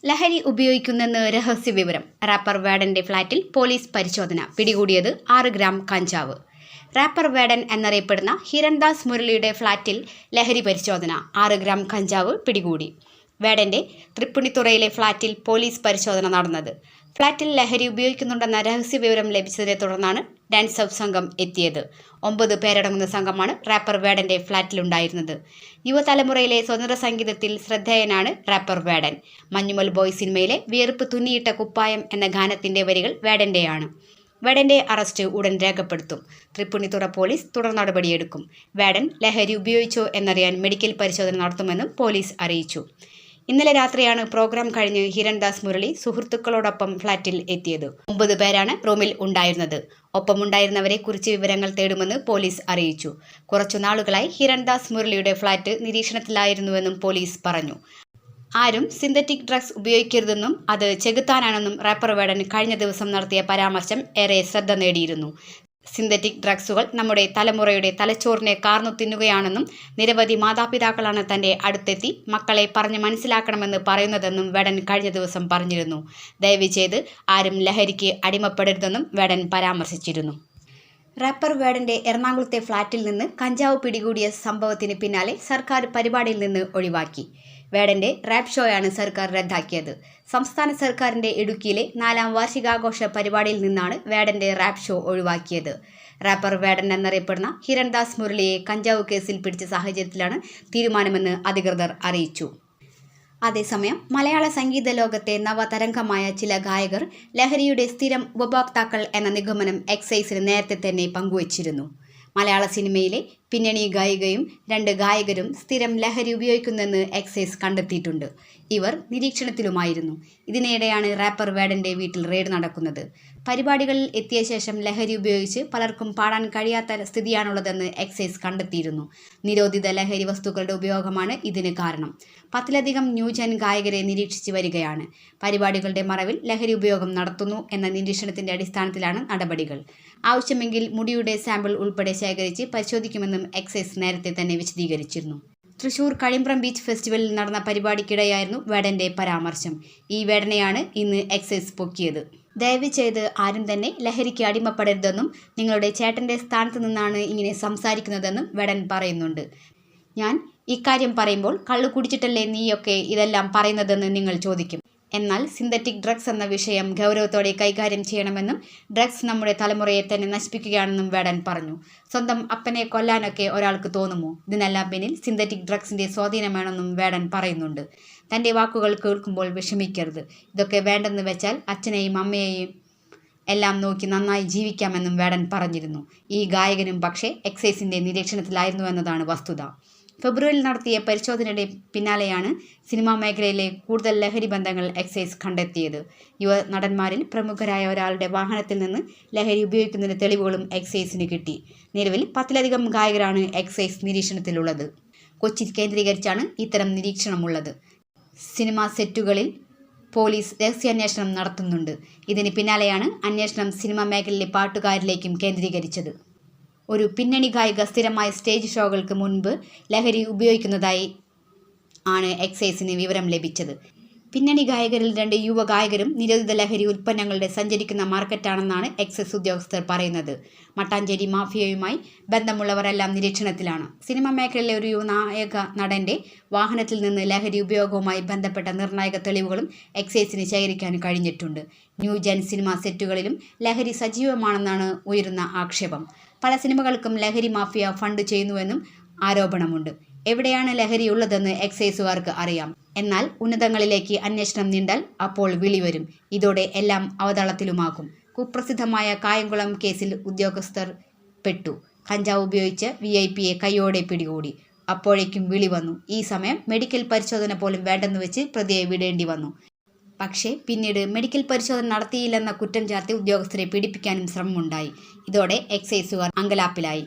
ലഹരി ഉപയോഗിക്കുന്നെന്ന് രഹസ്യവിവരം. റാപ്പർ വേടന്റെ ഫ്ളാറ്റിൽ പോലീസ് പരിശോധന. പിടികൂടിയത് 6 ഗ്രാം കഞ്ചാവ്. റാപ്പർ വേടൻ എന്നറിയപ്പെടുന്ന ഹിരൺദാസ് മുരളിയുടെ ഫ്ളാറ്റിൽ ലഹരി പരിശോധന. 6 ഗ്രാം കഞ്ചാവ് പിടികൂടി. വേടന്റെ തൃപ്പൂണിത്തുറയിലെ ഫ്ളാറ്റിൽ പോലീസ് പരിശോധന നടന്നത്. ഫ്ളാറ്റിൽ ലഹരി ഉപയോഗിക്കുന്നുണ്ടെന്ന രഹസ്യവിവരം ലഭിച്ചതിനെ തുടർന്നാണ് ഡാൻസ് ഓഫ് സംഘം എത്തിയത്. 9 പേരടങ്ങുന്ന സംഘമാണ് റാപ്പർ വേടന്റെ ഫ്ളാറ്റിലുണ്ടായിരുന്നത്. യുവതലമുറയിലെ സ്വതന്ത്ര സംഗീതത്തിൽ ശ്രദ്ധേയനാണ് റാപ്പർ വേടൻ. മഞ്ഞുമൽ ബോയ് സിനിമയിലെ വിയർപ്പ് തുന്നിയിട്ട കുപ്പായം എന്ന ഗാനത്തിന്റെ വരികൾ വേടന്റെയാണ്. വേടന്റെ അറസ്റ്റ് ഉടൻ രേഖപ്പെടുത്തും. തൃപ്പൂണിത്തുറ പോലീസ് തുടർ നടപടിയെടുക്കും. വേടൻ ലഹരി ഉപയോഗിച്ചോ എന്നറിയാൻ മെഡിക്കൽ പരിശോധന നടത്തുമെന്നും പോലീസ് അറിയിച്ചു. ഇന്നലെ രാത്രിയാണ് പ്രോഗ്രാം കഴിഞ്ഞ് ഹിരൺദാസ് മുരളി സുഹൃത്തുക്കളോടൊപ്പം ഫ്ളാറ്റിൽ എത്തിയത്. 9 പേരാണ് റൂമിൽ ഉണ്ടായിരുന്നത്. ഒപ്പമുണ്ടായിരുന്നവരെ കുറിച്ച് വിവരങ്ങൾ തേടുമെന്ന് പോലീസ് അറിയിച്ചു. കുറച്ചു നാളുകളായി ഹിരൺദാസ് മുരളിയുടെ ഫ്ളാറ്റ് നിരീക്ഷണത്തിലായിരുന്നുവെന്നും പോലീസ് പറഞ്ഞു. ആരും സിന്തറ്റിക് ഡ്രഗ്സ് ഉപയോഗിക്കരുതെന്നും അത് ചെകുത്താനാണെന്നും റാപ്പർ വേടൻ കഴിഞ്ഞ ദിവസം നടത്തിയ പരാമർശം ഏറെ ശ്രദ്ധ നേടിയിരുന്നു. സിന്തറ്റിക് ഡ്രഗ്സുകൾ നമ്മുടെ തലമുറയുടെ തലച്ചോറിനെ കാർന്നു തിന്നുകയാണെന്നും നിരവധി മാതാപിതാക്കളാണ് തൻ്റെ അടുത്തെത്തി മക്കളെ പറഞ്ഞ് മനസ്സിലാക്കണമെന്ന് പറയുന്നതെന്നും വേടൻ കഴിഞ്ഞ ദിവസം പറഞ്ഞിരുന്നു. ദയവ് ചെയ്ത് ആരും ലഹരിക്ക് അടിമപ്പെടരുതെന്നും വേടൻ പരാമർശിച്ചിരുന്നു. റാപ്പർ വേടന്റെ എറണാകുളത്തെ ഫ്ളാറ്റിൽ നിന്ന് കഞ്ചാവ് പിടികൂടിയ സംഭവത്തിന് പിന്നാലെ സർക്കാർ പരിപാടിയിൽ നിന്ന് ഒഴിവാക്കി. വേടന്റെ റാപ്പ് ഷോയാണ് സർക്കാർ റദ്ദാക്കിയത്. സംസ്ഥാന സർക്കാരിന്റെ ഇടുക്കിയിലെ 4ാം വാർഷികാഘോഷ പരിപാടിയിൽ നിന്നാണ് വേടന്റെ റാപ്പ് ഷോ ഒഴിവാക്കിയത്. റാപ്പർ വേടൻ എന്നറിയപ്പെടുന്ന ഹിരൺദാസ് മുരളിയെ കഞ്ചാവ് കേസിൽ പിടിച്ച സാഹചര്യത്തിലാണ് തീരുമാനമെന്ന് അധികൃതർ അറിയിച്ചു. അതേസമയം മലയാള സംഗീത ലോകത്തെ നവതരംഗമായ ചില ഗായകർ ലഹരിയുടെ സ്ഥിരം ഉപഭോക്താക്കൾ എന്ന നിഗമനം എക്സൈസിന് നേരത്തെ തന്നെ പങ്കുവച്ചിരുന്നു. മലയാള സിനിമയിലെ പിന്നണി ഗായികയും 2 ഗായകരും സ്ഥിരം ലഹരി ഉപയോഗിക്കുന്നെന്ന് എക്സൈസ് കണ്ടെത്തിയിട്ടുണ്ട്. ഇവർ നിരീക്ഷണത്തിലുമായിരുന്നു. ഇതിനിടെയാണ് റാപ്പർ വേടന്റെ വീട്ടിൽ റെയ്ഡ് നടക്കുന്നത്. പരിപാടികളിൽ എത്തിയ ശേഷം ലഹരി ഉപയോഗിച്ച് പലർക്കും പാടാൻ കഴിയാത്ത സ്ഥിതിയാണുള്ളതെന്ന് എക്സൈസ് കണ്ടെത്തിയിരുന്നു. നിരോധിത ലഹരി വസ്തുക്കളുടെ ഉപയോഗമാണ് ഇതിന് കാരണം. 10ലധികം ന്യൂജൻ ഗായകരെ നിരീക്ഷിച്ചു വരികയാണ്. പരിപാടികളുടെ മറവിൽ ലഹരി ഉപയോഗം നടത്തുന്നു എന്ന നിരീക്ഷണത്തിന്റെ അടിസ്ഥാനത്തിലാണ് നടപടികൾ. ആവശ്യമെങ്കിൽ മുടിയുടെ സാമ്പിൾ ഉൾപ്പെടെ ശേഖരിച്ച് പരിശോധിക്കുമെന്നും എക്സൈസ് നേരത്തെ തന്നെ വിശദീകരിച്ചിരുന്നു. തൃശൂർ കഴിമ്പ്രം ബീച്ച് ഫെസ്റ്റിവലിൽ നടന്ന പരിപാടിക്കിടെയായിരുന്നു വേടന്റെ പരാമർശം. ഈ വേടനെയാണ് ഇന്ന് എക്സൈസ് പൊക്കിയത്. ദയവ് ചെയ്ത് ആരും തന്നെ ലഹരിക്ക് അടിമപ്പെടരുതെന്നും നിങ്ങളുടെ ചേട്ടന്റെ സ്ഥാനത്ത് നിന്നാണ് ഇങ്ങനെ സംസാരിക്കുന്നതെന്നും വേടൻ പറയുന്നുണ്ട്. ഞാൻ ഇക്കാര്യം പറയുമ്പോൾ കള്ളു കുടിച്ചിട്ടല്ലേ നീയൊക്കെ ഇതെല്ലാം പറയുന്നതെന്ന് നിങ്ങൾ ചോദിക്കും. എന്നാൽ സിന്തറ്റിക് ഡ്രഗ്സ് എന്ന വിഷയം ഗൗരവത്തോടെ കൈകാര്യം ചെയ്യണമെന്നും ഡ്രഗ്സ് നമ്മുടെ തലമുറയെ തന്നെ നശിപ്പിക്കുകയാണെന്നും വേടൻ പറഞ്ഞു. സ്വന്തം അപ്പനെ കൊല്ലാനൊക്കെ ഒരാൾക്ക് തോന്നുമോ? ഇതിനെല്ലാം പിന്നിൽ സിന്തറ്റിക് ഡ്രഗ്സിന്റെ സ്വാധീനമാണെന്നും വേടൻ പറയുന്നുണ്ട്. തൻ്റെ വാക്കുകൾ കേൾക്കുമ്പോൾ വിഷമിക്കരുത്. ഇതൊക്കെ വേണ്ടെന്ന് വെച്ചാൽ അച്ഛനെയും അമ്മയെയും എല്ലാം നോക്കി നന്നായി ജീവിക്കാമെന്നും വേടൻ പറഞ്ഞിരുന്നു. ഈ ഗായകനും പക്ഷേ എക്സൈസിന്റെ നിരീക്ഷണത്തിലായിരുന്നുവെന്നതാണ് വസ്തുത. ഫെബ്രുവരിയിൽ നടത്തിയ പരിശോധനയുടെ പിന്നാലെയാണ് സിനിമാ മേഖലയിലെ കൂടുതൽ ലഹരി ബന്ധങ്ങൾ എക്സൈസ് കണ്ടെത്തിയത്. യുവ നടന്മാരിൽ പ്രമുഖരായ ഒരാളുടെ വാഹനത്തിൽ നിന്ന് ലഹരി ഉപയോഗിക്കുന്നതിന് തെളിവുകളും എക്സൈസിന് കിട്ടി. നിലവിൽ 10ലധികം ഗായകരാണ് എക്സൈസ് നിരീക്ഷണത്തിലുള്ളത്. കൊച്ചി കേന്ദ്രീകരിച്ചാണ് ഇത്തരം നിരീക്ഷണമുള്ളത്. സിനിമാ സെറ്റുകളിൽ പോലീസ് രഹസ്യാന്വേഷണം നടത്തുന്നുണ്ട്. ഇതിന് പിന്നാലെയാണ് അന്വേഷണം സിനിമാ മേഖലയിലെ പാട്ടുകാരിലേക്കും കേന്ദ്രീകരിച്ചത്. ഒരു പിന്നണി ഗായിക സ്ഥിരമായ സ്റ്റേജ് ഷോകൾക്ക് മുൻപ് ലഹരി ഉപയോഗിക്കുന്നതായി ആണ് എക്സൈസിന് വിവരം ലഭിച്ചത്. പിന്നണി ഗായകരിൽ 2 യുവ ഗായകരും നിരോധിത ലഹരി ഉൽപ്പന്നങ്ങളുടെ സഞ്ചരിക്കുന്ന മാർക്കറ്റാണെന്നാണ് എക്സൈസ് ഉദ്യോഗസ്ഥർ പറയുന്നത്. മട്ടാഞ്ചേരി മാഫിയയുമായി ബന്ധമുള്ളവരെല്ലാം നിരീക്ഷണത്തിലാണ്. സിനിമാ മേഖലയിലെ ഒരു നായക നടന്റെ വാഹനത്തിൽ നിന്ന് ലഹരി ഉപയോഗവുമായി ബന്ധപ്പെട്ട നിർണായക തെളിവുകളും എക്സൈസിന് ശേഖരിക്കാൻ കഴിഞ്ഞിട്ടുണ്ട്. ന്യൂജൻ സിനിമാ സെറ്റുകളിലും ലഹരി സജീവമാണെന്നാണ് ഉയരുന്ന ആക്ഷേപം. പല സിനിമകൾക്കും ലഹരി മാഫിയ ഫണ്ട് ചെയ്യുന്നുവെന്നും ആരോപണമുണ്ട്. എവിടെയാണ് ലഹരി ഉള്ളതെന്ന് എക്സൈസുകാർക്ക് അറിയാം. എന്നാൽ ഉന്നതങ്ങളിലേക്ക് അന്വേഷണം നീണ്ടാൽ അപ്പോൾ വിളി വരും. ഇതോടെ എല്ലാം അവതാളത്തിലുമാകും. കുപ്രസിദ്ധമായ കായംകുളം കേസിൽ ഉദ്യോഗസ്ഥർ പെട്ടു. കഞ്ചാവ് ഉപയോഗിച്ച് VIP കൈയോടെ പിടികൂടി. അപ്പോഴേക്കും വിളി വന്നു. ഈ സമയം മെഡിക്കൽ പരിശോധന പോലും വേണ്ടെന്ന് വെച്ച് പ്രതിയെ വിടേണ്ടി വന്നു. പക്ഷേ പിന്നീട് മെഡിക്കൽ പരിശോധന നടത്തിയില്ലെന്ന കുറ്റം ചാർത്തി ഉദ്യോഗസ്ഥരെ പീഡിപ്പിക്കാനും ശ്രമമുണ്ടായി. ഇതോടെ എക്സൈസുകാർ അങ്കലാപ്പിലായി.